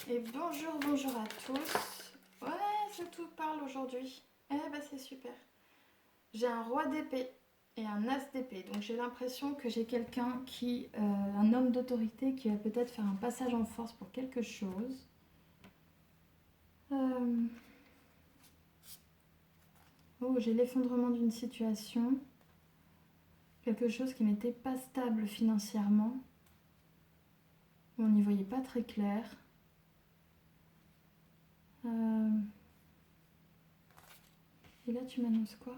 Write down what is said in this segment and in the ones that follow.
Et bonjour, bonjour à tous. Ouais, ça tout parle aujourd'hui. Eh ben c'est super. J'ai un roi d'épée et un as d'épée. Donc j'ai l'impression que j'ai quelqu'un un homme d'autorité qui va peut-être faire un passage en force pour quelque chose. Euh, Oh, j'ai l'effondrement d'une situation. Quelque chose qui n'était pas stable financièrement. On n'y voyait pas très clair. Euh, Et là tu m'annonces quoi?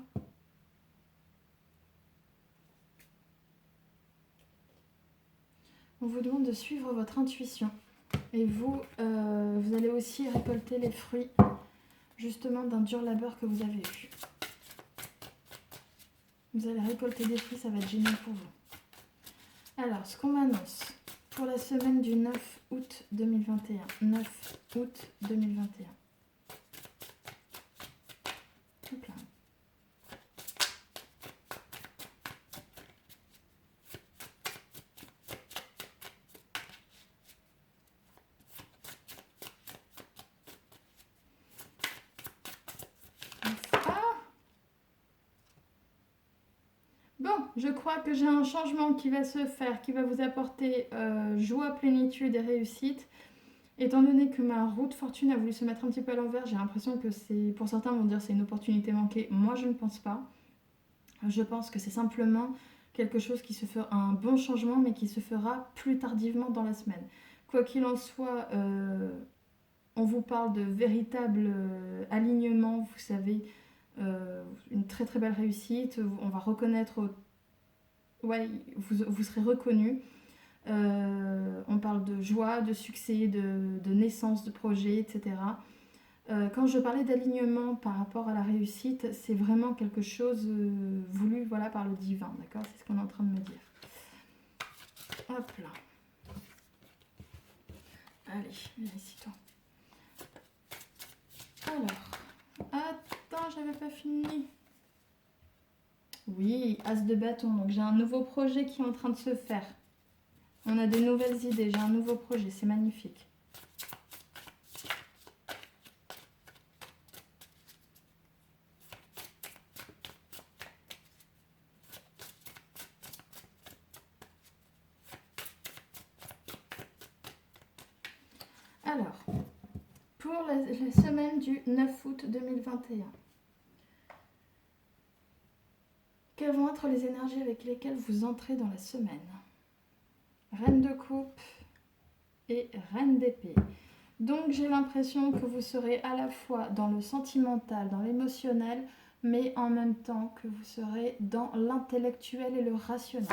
On vous demande de suivre votre intuition. Et vous allez aussi récolter les fruits justement d'un dur labeur que vous avez eu. Vous allez récolter des fruits, ça va être génial pour vous. Alors, ce qu'on m'annonce pour la semaine du 9 août 2021. 9 août 2021. Hop là. Bon, je crois que j'ai un changement qui va se faire, qui va vous apporter joie, plénitude et réussite. Étant donné que ma roue de fortune a voulu se mettre un petit peu à l'envers, j'ai l'impression que c'est, pour certains vont dire c'est une opportunité manquée. Moi, je ne pense pas. Je pense que c'est simplement quelque chose qui se fera, un bon changement, mais qui se fera plus tardivement dans la semaine. Quoi qu'il en soit, on vous parle de véritable alignement, vous savez, une très très belle réussite. On va reconnaître, ouais, vous serez reconnu. On parle de joie, de succès, de naissance de projet, etc. Quand je parlais d'alignement par rapport à la réussite, c'est vraiment quelque chose voulu, voilà, par le divin, d'accord? C'est ce qu'on est en train de me dire. Hop là. Allez, viens ici toi. Alors, attends, j'avais pas fini. Oui, as de bâton. Donc j'ai un nouveau projet qui est en train de se faire. On a des nouvelles idées. J'ai un nouveau projet, c'est magnifique. Alors, pour la semaine du 9 août 2021, quelles vont être les énergies avec lesquelles vous entrez dans la semaine? Reine de coupe et reine d'épée. Donc j'ai l'impression que vous serez à la fois dans le sentimental, dans l'émotionnel, mais en même temps que vous serez dans l'intellectuel et le rationnel.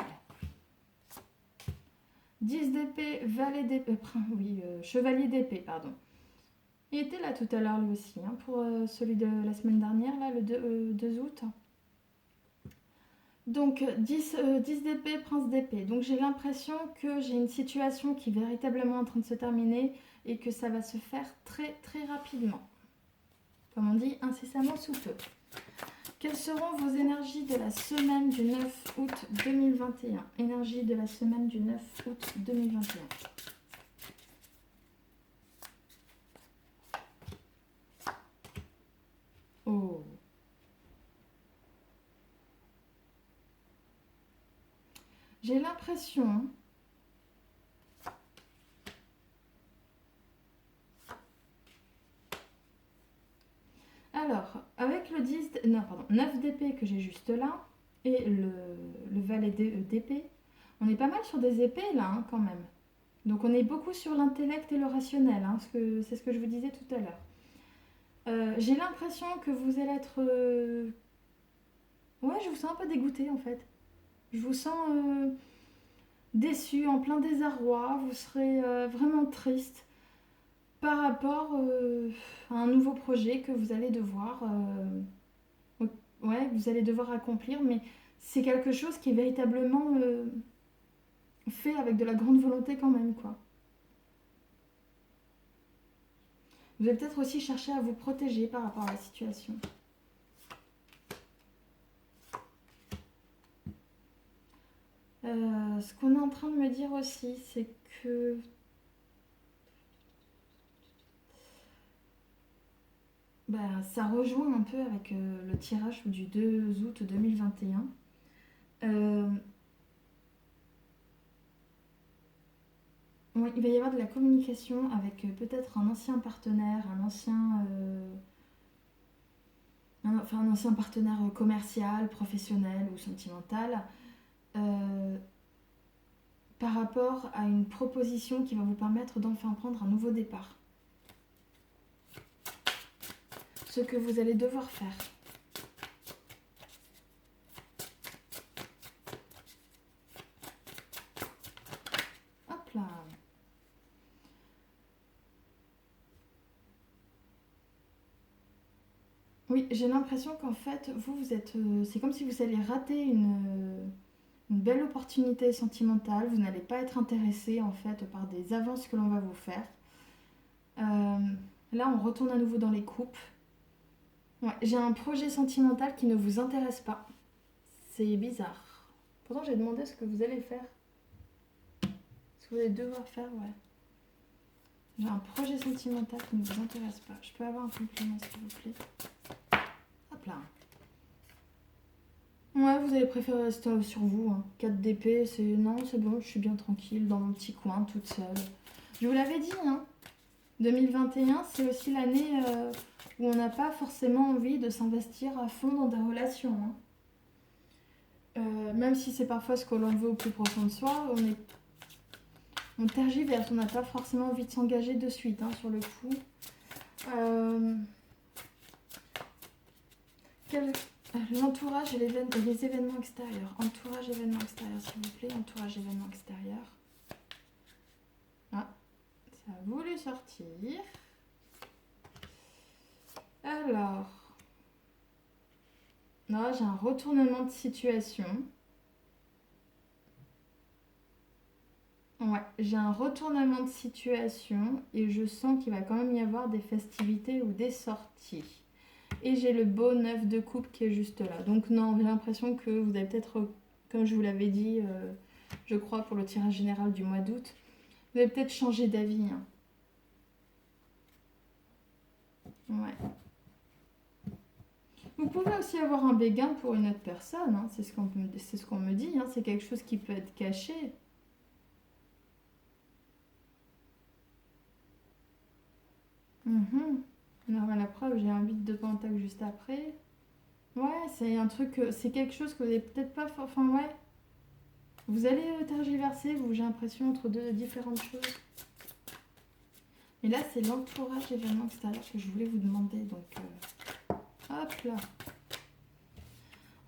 10 d'épée, valet d'épée, chevalier d'épée, pardon. Il était là tout à l'heure lui aussi, hein, pour celui de la semaine dernière, là, le 2 août. Donc 10 d'épée, prince d'épée. Donc j'ai l'impression que j'ai une situation qui est véritablement en train de se terminer et que ça va se faire très très rapidement. Comme on dit, incessamment sous peu. Quelles seront vos énergies de la semaine du 9 août 2021? Énergie de la semaine du 9 août 2021. Oh. J'ai l'impression alors, avec le 9 d'épée que j'ai juste là, et le valet d'épée, on est pas mal sur des épées là, hein, quand même. Donc on est beaucoup sur l'intellect et le rationnel, hein, c'est ce que je vous disais tout à l'heure. J'ai l'impression que vous allez être... Ouais, je vous sens un peu dégoûté en fait. Je vous sens déçu, en plein désarroi, vous serez vraiment triste par rapport à un nouveau projet que vous allez devoir... ouais, vous allez devoir accomplir, mais c'est quelque chose qui est véritablement fait avec de la grande volonté quand même, quoi. Vous allez peut-être aussi chercher à vous protéger par rapport à la situation. Ce qu'on est en train de me dire aussi, c'est que Bah, ça rejoint un peu avec le tirage du 2 août 2021. Euh, ouais, il va y avoir de la communication avec peut-être un ancien partenaire, un ancien partenaire commercial, professionnel ou sentimental, euh, par rapport à une proposition qui va vous permettre d'enfin prendre un nouveau départ. Ce que vous allez devoir faire. Hop là. Oui, j'ai l'impression qu'en fait, vous êtes. C'est comme si vous alliez rater une belle opportunité sentimentale. Vous n'allez pas être intéressé en fait par des avances que l'on va vous faire. Euh, Là, on retourne à nouveau dans les coupes. Ouais, j'ai un projet sentimental qui ne vous intéresse pas. C'est bizarre. Pourtant, j'ai demandé ce que vous allez faire. Ce que vous allez devoir faire, ouais. J'ai un projet sentimental qui ne vous intéresse pas. Je peux avoir un compliment, s'il vous plaît. Hop là. Ouais, vous allez préférer rester sur vous, hein. 4 d'épée, c'est... Non, c'est bon, je suis bien tranquille dans mon petit coin, toute seule. Je vous l'avais dit, hein. 2021, c'est aussi l'année où on n'a pas forcément envie de s'investir à fond dans des relations, hein. Même si c'est parfois ce que l'on veut au plus profond de soi, on tergiverse, on n'a pas forcément envie de s'engager de suite, hein, sur le coup. Euh, quel- L'entourage et les événements extérieurs. Entourage, événements extérieurs, s'il vous plaît. Entourage, événements extérieurs. Ah, ça a voulu sortir. Alors, là, j'ai un retournement de situation. Ouais, j'ai un retournement de situation et je sens qu'il va quand même y avoir des festivités ou des sorties. Et j'ai le beau 9 de coupe qui est juste là. Donc non, j'ai l'impression que vous avez peut-être, comme je vous l'avais dit, je crois, pour le tirage général du mois d'août, vous avez peut-être changé d'avis, hein. Ouais. Vous pouvez aussi avoir un béguin pour une autre personne, hein. C'est ce qu'on me dit, hein. C'est quelque chose qui peut être caché. Mhm. Alors, à la preuve, j'ai un 8 de pentacle juste après. Ouais, c'est un truc, c'est quelque chose que vous n'avez peut-être pas. Enfin, ouais. Vous allez tergiverser, vous, j'ai l'impression, entre deux différentes choses. Et là, c'est l'entourage événement extérieur que je voulais vous demander. Donc, hop là.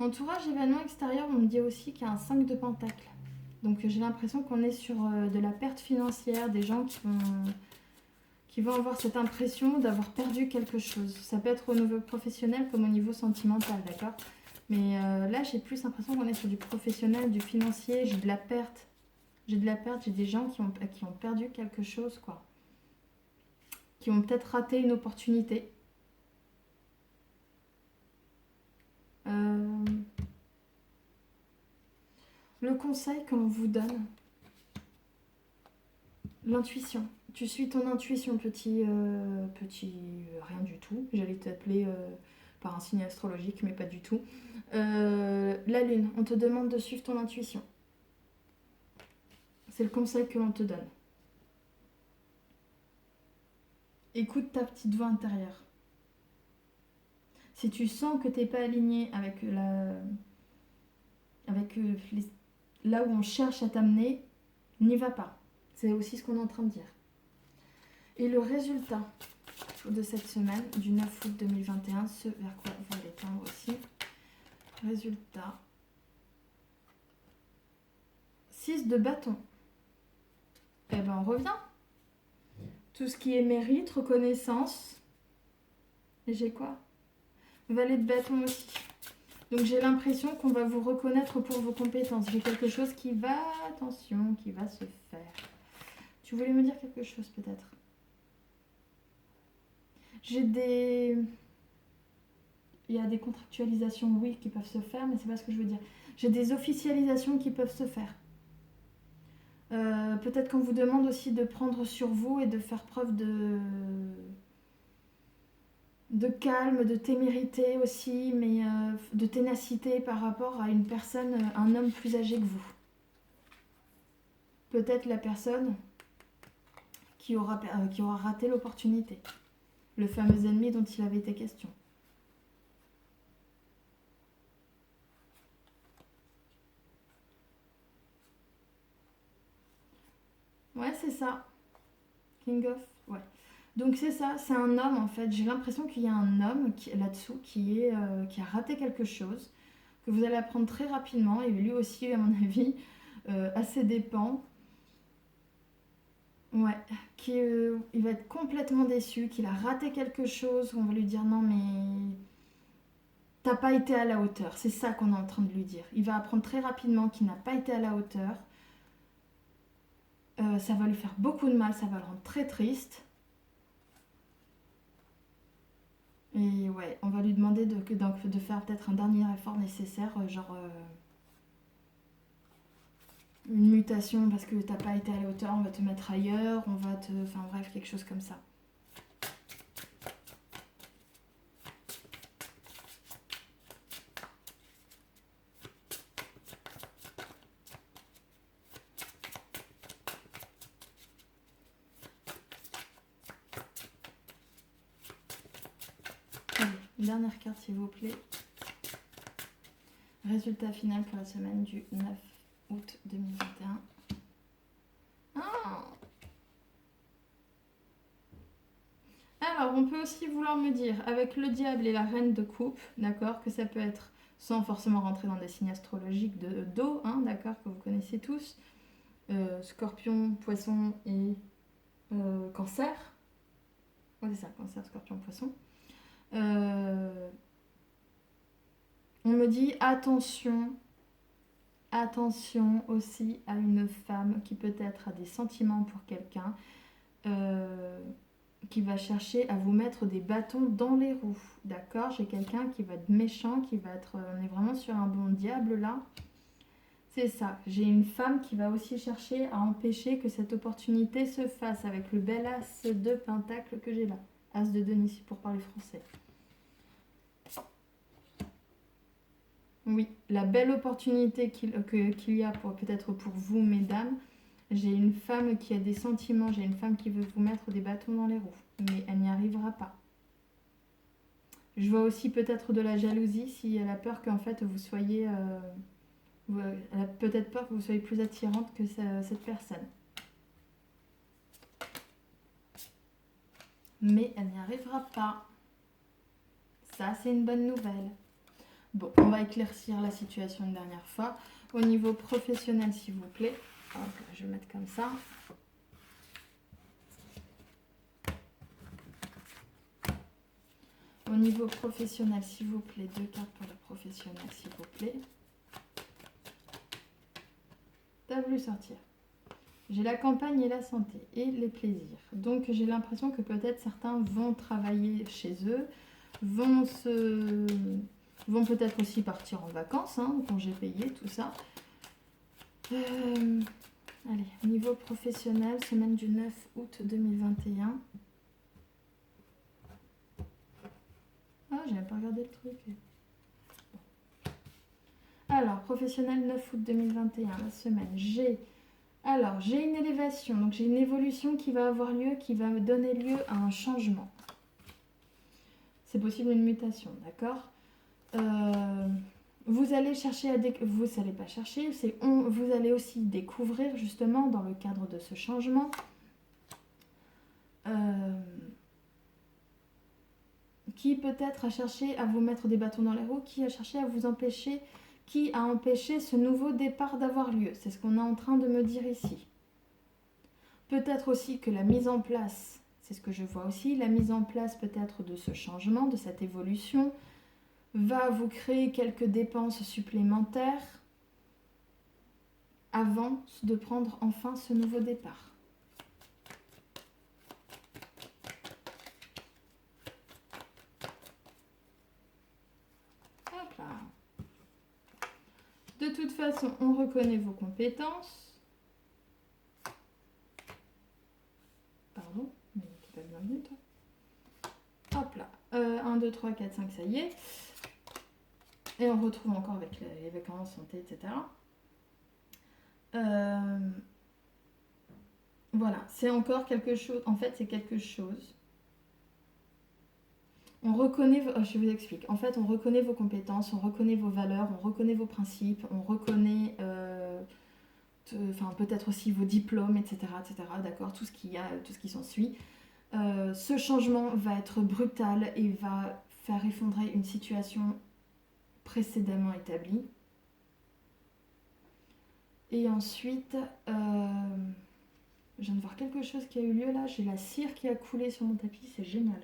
Entourage événement extérieur, on me dit aussi qu'il y a un 5 de pentacle. Donc, j'ai l'impression qu'on est sur de la perte financière, des gens qui vont avoir cette impression d'avoir perdu quelque chose. Ça peut être au niveau professionnel comme au niveau sentimental, d'accord? Mais là, j'ai plus l'impression qu'on est sur du professionnel, du financier, j'ai de la perte. J'ai de la perte, j'ai des gens qui ont perdu quelque chose, quoi. Qui ont peut-être raté une opportunité. Euh, le conseil que l'on vous donne, l'intuition. Tu suis ton intuition, petit rien du tout. J'allais t'appeler par un signe astrologique, mais pas du tout. La lune, on te demande de suivre ton intuition. C'est le conseil que l'on te donne. Écoute ta petite voix intérieure. Si tu sens que t'es pas aligné avec là où on cherche à t'amener, n'y va pas. C'est aussi ce qu'on est en train de dire. Et le résultat de cette semaine, du 9 août 2021, ce vers quoi vous allez tendre aussi. Résultat. 6 de bâton. Eh ben on revient. Tout ce qui est mérite, reconnaissance. Et j'ai quoi? Valet de bâton aussi. Donc j'ai l'impression qu'on va vous reconnaître pour vos compétences. J'ai quelque chose qui va, attention, qui va se faire. Tu voulais me dire quelque chose peut-être? J'ai des... Il y a des contractualisations, oui, qui peuvent se faire, mais c'est pas ce que je veux dire. J'ai des officialisations qui peuvent se faire. Peut-être qu'on vous demande aussi de prendre sur vous et de faire preuve de calme, de témérité aussi, mais de ténacité par rapport à une personne, un homme plus âgé que vous. Peut-être la personne qui aura raté l'opportunité. Le fameux ennemi dont il avait été question. Ouais, c'est ça. King of... Ouais. Donc c'est ça, c'est un homme en fait. J'ai l'impression qu'il y a un homme là-dessous qui a raté quelque chose, que vous allez apprendre très rapidement, et lui aussi, à mon avis, à ses dépens. Ouais, il va être complètement déçu, qu'il a raté quelque chose, on va lui dire non mais t'as pas été à la hauteur, c'est ça qu'on est en train de lui dire. Il va apprendre très rapidement qu'il n'a pas été à la hauteur. Ça va lui faire beaucoup de mal, ça va le rendre très triste. Et ouais, on va lui demander de faire peut-être un dernier effort nécessaire, une mutation parce que t'as pas été à la hauteur, on va te mettre ailleurs, on va te... Enfin bref, quelque chose comme ça. Allez, dernière carte s'il vous plaît. Résultat final pour la semaine du 9 août 2021. Ah, alors, on peut aussi vouloir me dire, avec le diable et la reine de coupe, d'accord, que ça peut être, sans forcément rentrer dans des signes astrologiques d'eau, hein, d'accord, que vous connaissez tous, scorpion, poisson et cancer. Ouais, c'est ça, cancer, scorpion, poisson. On me dit attention, attention aussi à une femme qui peut-être a des sentiments pour quelqu'un. Qui va chercher à vous mettre des bâtons dans les roues, d'accord? J'ai quelqu'un qui va être méchant, qui va être... on est vraiment sur un bon diable là. C'est ça. J'ai une femme qui va aussi chercher à empêcher que cette opportunité se fasse avec le bel as de pentacle que j'ai là. As de Denis pour parler français. Oui, la belle opportunité qu'il y a peut-être pour vous, mesdames. J'ai une femme qui a des sentiments, j'ai une femme qui veut vous mettre des bâtons dans les roues, mais elle n'y arrivera pas. Je vois aussi peut-être de la jalousie si elle a peur qu'en fait vous soyez... elle a peut-être peur que vous soyez plus attirante que cette personne. Mais elle n'y arrivera pas. Ça, c'est une bonne nouvelle. Bon, on va éclaircir la situation une dernière fois. Au niveau professionnel, s'il vous plaît. Hop, je vais mettre comme ça. Au niveau professionnel, s'il vous plaît, 2 cartes pour le professionnel, s'il vous plaît. T'as voulu sortir. J'ai la campagne et la santé et les plaisirs. Donc j'ai l'impression que peut-être certains vont travailler chez eux, vont peut-être aussi partir en vacances, hein, congés payés, tout ça. Allez, niveau professionnel, semaine du 9 août 2021. Ah, j'ai même pas regardé le truc. Alors, professionnel 9 août 2021, la semaine, j'ai une élévation, donc j'ai une évolution qui va avoir lieu, qui va me donner lieu à un changement. C'est possible une mutation, d'accord? Vous allez chercher vous n'allez pas chercher, vous allez aussi découvrir justement dans le cadre de ce changement qui peut-être a cherché à vous mettre des bâtons dans les roues, qui a cherché à vous empêcher, qui a empêché ce nouveau départ d'avoir lieu. C'est ce qu'on est en train de me dire ici. Peut-être aussi que la mise en place, c'est ce que je vois aussi, la mise en place peut-être de ce changement, de cette évolution, va vous créer quelques dépenses supplémentaires avant de prendre enfin ce nouveau départ. Hop là. De toute façon, on reconnaît vos compétences. Pardon, mais t'es pas bienvenue toi. Hop là. 1, 2, 3, 4, 5, ça y est. Et on retrouve encore avec les vacances, santé, etc. Voilà, c'est encore quelque chose. En fait, c'est quelque chose. On reconnaît, je vous explique. En fait, on reconnaît vos compétences, on reconnaît vos valeurs, on reconnaît vos principes, on reconnaît peut-être aussi vos diplômes, etc., etc. D'accord, tout ce qui s'ensuit. Ce changement va être brutal et va faire effondrer une situation précédemment établie. Et ensuite, je viens de voir quelque chose qui a eu lieu là. J'ai la cire qui a coulé sur mon tapis, c'est génial.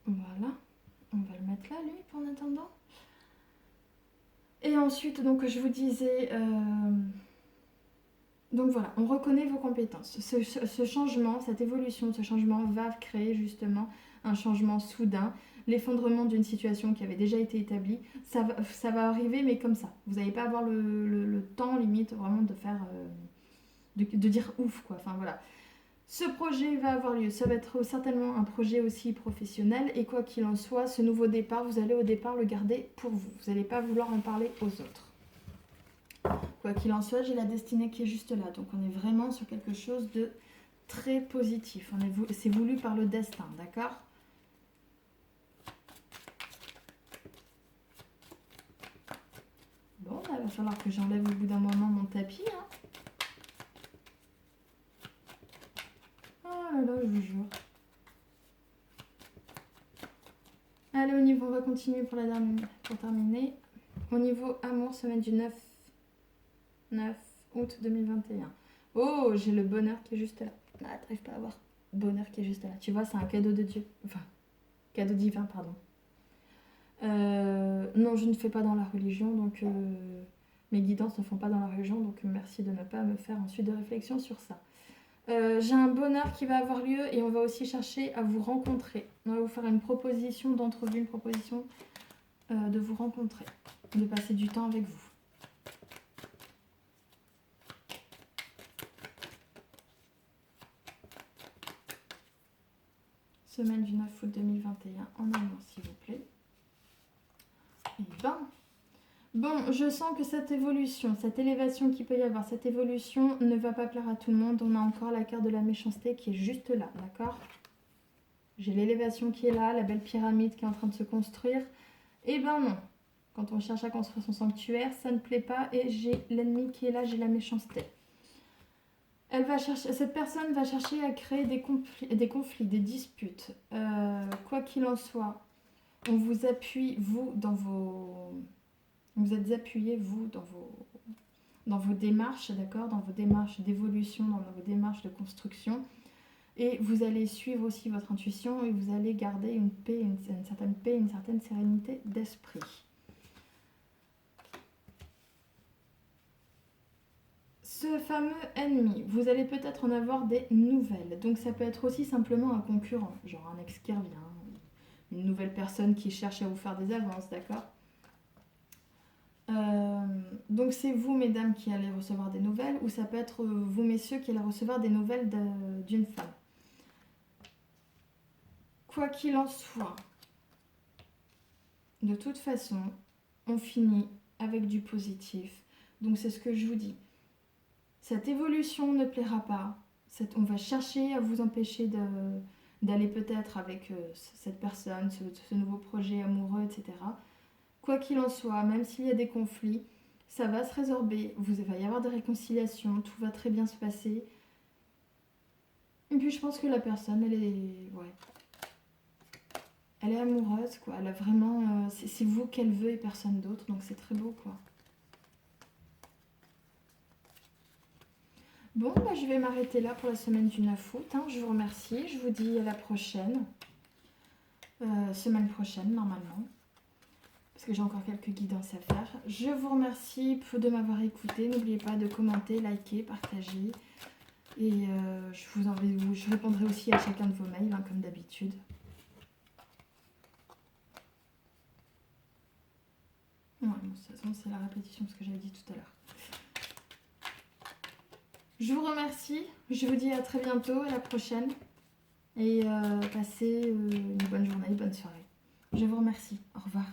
Voilà, on va le mettre là, lui, pour en attendant. Et ensuite, donc, je vous disais... Donc voilà, on reconnaît vos compétences. Ce changement, cette évolution, ce changement va créer justement un changement soudain, l'effondrement d'une situation qui avait déjà été établie. Ça va arriver, mais comme ça. Vous n'allez pas avoir le temps limite vraiment de faire... de dire ouf, quoi. Enfin voilà. Ce projet va avoir lieu. Ça va être certainement un projet aussi professionnel. Et quoi qu'il en soit, ce nouveau départ, vous allez au départ le garder pour vous. Vous n'allez pas vouloir en parler aux autres. Quoi qu'il en soit, j'ai la destinée qui est juste là. Donc on est vraiment sur quelque chose de très positif. C'est voulu par le destin, d'accord? Bon, là, il va falloir que j'enlève au bout d'un moment mon tapis. Hein. Oh là là, je vous jure. Allez, au niveau, on va continuer pour terminer. Au niveau amour, semaine du 9 août 2021. Oh, j'ai le bonheur qui est juste là. Ah, t'arrives pas à voir. Bonheur qui est juste là. Tu vois, c'est un cadeau de Dieu. Enfin, cadeau divin, pardon. Non, je ne fais pas dans la religion, donc mes guidances ne font pas dans la religion, donc merci de ne pas me faire ensuite de réflexion sur ça. J'ai un bonheur qui va avoir lieu et on va aussi chercher à vous rencontrer. On va vous faire une proposition d'entrevue, une proposition de vous rencontrer, de passer du temps avec vous. Semaine du 9 août 2021 en amour, s'il vous plaît. Et ben, bon, je sens que cette évolution, cette élévation qu'il peut y avoir, cette évolution ne va pas plaire à tout le monde. On a encore la carte de la méchanceté qui est juste là, d'accord? J'ai l'élévation qui est là, la belle pyramide qui est en train de se construire. Et ben non, quand on cherche à construire son sanctuaire, ça ne plaît pas et j'ai l'ennemi qui est là, j'ai la méchanceté. Cette personne va chercher à créer des conflits, des disputes. Quoi qu'il en soit, on vous appuie, vous, dans vos... Vous êtes appuyé, vous, dans vos démarches, d'accord, dans vos démarches d'évolution, dans vos démarches de construction. Et vous allez suivre aussi votre intuition et vous allez garder une paix, une certaine paix, une certaine sérénité d'esprit. Ce fameux ennemi, vous allez peut-être en avoir des nouvelles. Donc ça peut être aussi simplement un concurrent, genre un ex qui revient, une nouvelle personne qui cherche à vous faire des avances, d'accord? Donc c'est vous, mesdames, qui allez recevoir des nouvelles, ou ça peut être vous, messieurs, qui allez recevoir des nouvelles d'une femme. Quoi qu'il en soit, de toute façon, on finit avec du positif. Donc c'est ce que je vous dis. Cette évolution ne plaira pas. On va chercher à vous empêcher d'aller peut-être avec cette personne, ce nouveau projet amoureux, etc. Quoi qu'il en soit, même s'il y a des conflits, ça va se résorber, il va y avoir des réconciliations, tout va très bien se passer. Et puis je pense que la personne, elle est amoureuse, quoi. Elle a vraiment... c'est vous qu'elle veut et personne d'autre, donc c'est très beau, quoi. Bon, bah, je vais m'arrêter là pour la semaine du 9 août. Hein. Je vous remercie, je vous dis à la prochaine. Semaine prochaine, normalement. Parce que j'ai encore quelques guidances à faire. Je vous remercie de m'avoir écouté. N'oubliez pas de commenter, liker, partager. Et je répondrai aussi à chacun de vos mails, hein, comme d'habitude. Ouais, bon, de toute façon, c'est la répétition de ce que j'avais dit tout à l'heure. Je vous remercie. Je vous dis à très bientôt, à la prochaine. Et passez une bonne journée, bonne soirée. Je vous remercie. Au revoir.